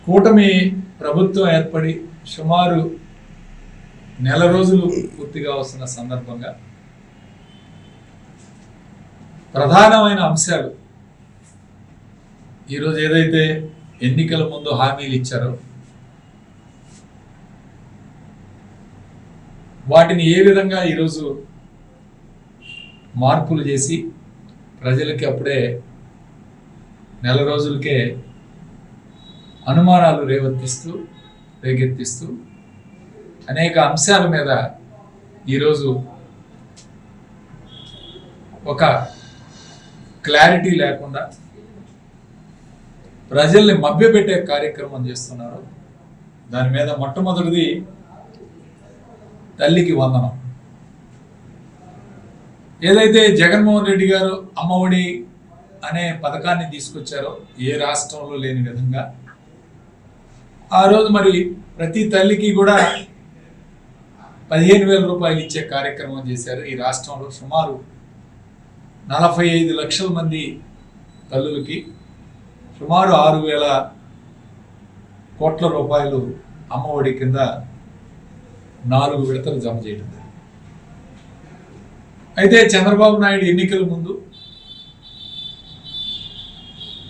కూటమి ప్రభుత్వం ఏర్పడి సుమారు నెల రోజులు పూర్తిగా వస్తున్న సందర్భంగా ప్రధానమైన అంశాలు ఈరోజు ఏదైతే ఎన్నికల ముందు హామీలు ఇచ్చారో వాటిని ఏ విధంగా ఈరోజు మార్పులు చేసి ప్రజలకి అప్పుడే నెల రోజులకే అనుమానాలు రేకెత్తిస్తూ అనేక అంశాల మీద ఈరోజు ఒక క్లారిటీ లేకుండా ప్రజల్ని మభ్యపెట్టే కార్యక్రమం చేస్తున్నారు. దాని మీద మొట్టమొదటిది తల్లికి వందనం. ఏదైతే జగన్మోహన్ రెడ్డి గారు అమ్మఒడి అనే పథకాన్ని తీసుకొచ్చారో ఏ రాష్ట్రంలో లేని విధంగా ఆ రోజు మరి ప్రతి తల్లికి కూడా 15,000 రూపాయలు ఇచ్చే కార్యక్రమం చేశారు. ఈ రాష్ట్రంలో సుమారు 45 లక్షల మంది తల్లులకి సుమారు 6,000 కోట్ల రూపాయలు అమ్మఒడి కింద 4 విడతలు జమ చేయడం. అయితే చంద్రబాబు నాయుడు ఎన్నికల ముందు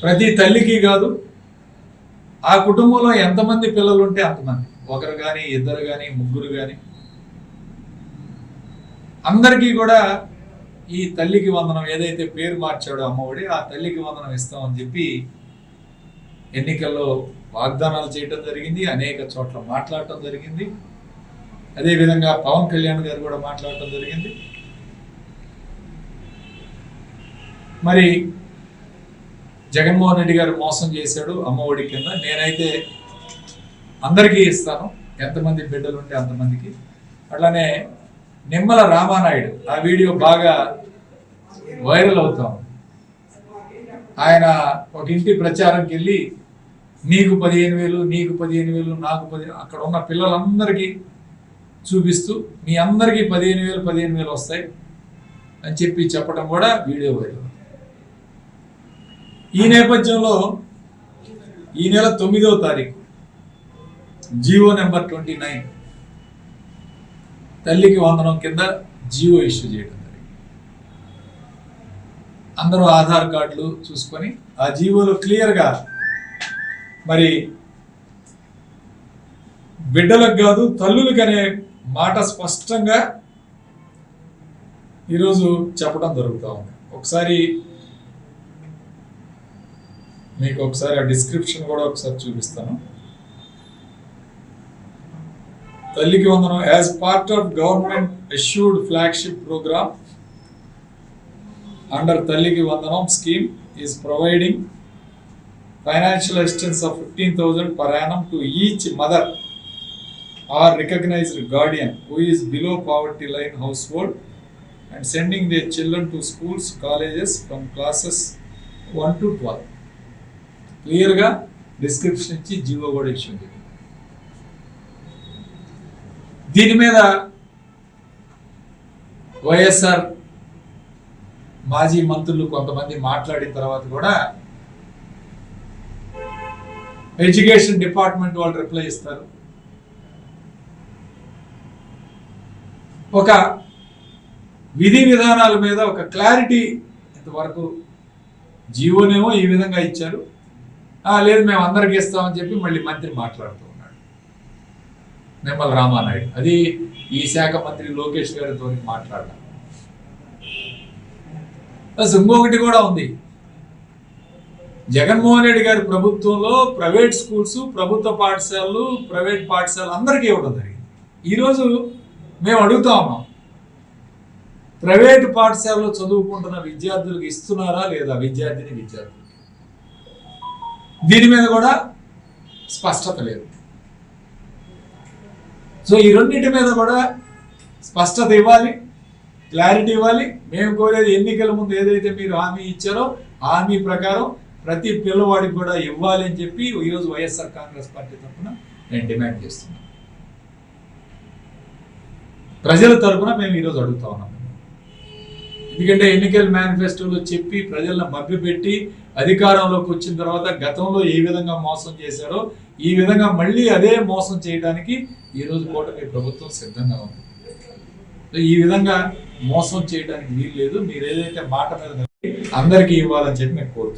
ప్రతి తల్లికి కాదు, ఆ కుటుంబంలో ఎంతమంది పిల్లలు ఉంటే అంతమంది, ఒకరు కానీ ఇద్దరు కానీ ముగ్గురు కానీ అందరికీ కూడా ఈ తల్లికి వందనం ఏదైతే పేరు మార్చాడో అమ్మఒడి, ఆ తల్లికి వందనం ఇస్తామని చెప్పి ఎన్నికల్లో వాగ్దానాలు చేయటం జరిగింది. అనేక చోట్ల మాట్లాడటం జరిగింది. అదేవిధంగా పవన్ కళ్యాణ్ గారు కూడా మాట్లాడటం జరిగింది. మరి జగన్మోహన్ రెడ్డి గారు మోసం చేశాడు అమ్మఒడి కింద. నేనైతే అందరికీ ఇస్తాను, ఎంతమంది బిడ్డలు ఉంటే అంతమందికి. అట్లానే నిమ్మల రామానాయుడు ఆ వీడియో బాగా వైరల్ అవుతాం. ఆయన ఒక ఇంటి ప్రచారంకి వెళ్ళి నీకు 15,000, నీకు 15,000, నాకు 10,000, అక్కడ ఉన్న పిల్లలందరికీ చూపిస్తూ మీ అందరికీ 15,000 వస్తాయి అని చెప్పి చెప్పడం కూడా వీడియో వైరల్. ఈ నేపథ్యంలో ఈ నెల 9వ తారీఖు జీవో నెంబర్ 29 తల్లికి వందనం కింద జీవో ఇష్యూ చేయడం జరిగింది. అందరూ ఆధార్ కార్డులు చూసుకొని ఆ జీవోలో క్లియర్గా మరి బిడ్డలకు కాదు తల్లులకు అనే మాట స్పష్టంగా ఈరోజు చెప్పడం జరుగుతూ ఉంది. మీకు ఒకసారి ఆ డిస్క్రిప్షన్ కూడా ఒకసారి చూపిస్తాను. Thalliki Vandanam as part of government assured flagship programme under Thalliki Vandanam scheme is providing financial assistance of 15,000 per annum to each mother or recognized guardian who is below poverty line household and sending their children to schools, colleges from classes 1 to 12. క్లియర్గా description ఇచ్చి GO కూడా ఇచ్చింది. దీని మీద వైఎస్ఆర్ మాజీ మంత్రులు కొంతమంది మాట్లాడిన తర్వాత కూడా ఎడ్యుకేషన్ డిపార్ట్మెంట్ వాళ్ళు రిప్లై ఇస్తారు. ఒక విధి విధానాల మీద ఒక క్లారిటీ ఇంతవరకు జీవోనేమో ఈ విధంగా ఇచ్చారు, లేదు మేము అందరికి ఇస్తామని చెప్పి మళ్ళీ మంత్రి మాట్లాడుతూ ఉన్నాడు నిమ్మల రామానాయుడు. అది ఈ శాఖ మంత్రి లోకేష్ గారితో మాట్లాడారు. ఇంకొకటి కూడా ఉంది. జగన్మోహన్ రెడ్డి గారి ప్రభుత్వంలో ప్రైవేట్ స్కూల్స్, ప్రభుత్వ పాఠశాలలు, ప్రైవేట్ పాఠశాలలు అందరికీ ఇవ్వడం జరిగింది. ఈరోజు మేము అడుగుతా ఉన్నాం, ప్రైవేట్ పాఠశాలలో చదువుకుంటున్న విద్యార్థులకు ఇస్తున్నారా లేదా? విద్యార్థులు దీని మీద కూడా స్పష్టత లేదు. సో ఈ రెండింటి మీద కూడా స్పష్టత ఇవ్వాలి, క్లారిటీ ఇవ్వాలి. మేము కోరేది ఎన్నికల ముందు ఏదైతే మీరు హామీ ఇచ్చారో హామీ ప్రకారం ప్రతి పిల్లవాడికి కూడా ఇవ్వాలి అని చెప్పి ఈరోజు వైఎస్ఆర్ కాంగ్రెస్ పార్టీ తరఫున నేను డిమాండ్ చేస్తున్నాను. ప్రజల తరఫున మేము ఈరోజు అడుగుతా ఉన్నాం. ఎందుకంటే ఎన్నికల మేనిఫెస్టోలో చెప్పి ప్రజలను మభ్యపెట్టి అధికారంలోకి వచ్చిన తర్వాత గతంలో ఏ విధంగా మోసం చేశారో ఈ విధంగా మళ్ళీ అదే మోసం చేయడానికి ఈరోజు కూటమి ప్రభుత్వం సిద్ధంగా ఉంది. ఈ విధంగా మోసం చేయడానికి వీలు లేదు. మీరు ఏదైతే మాట మీద అందరికీ ఇవ్వాలని చెప్పి మేము కోరుతున్నాం.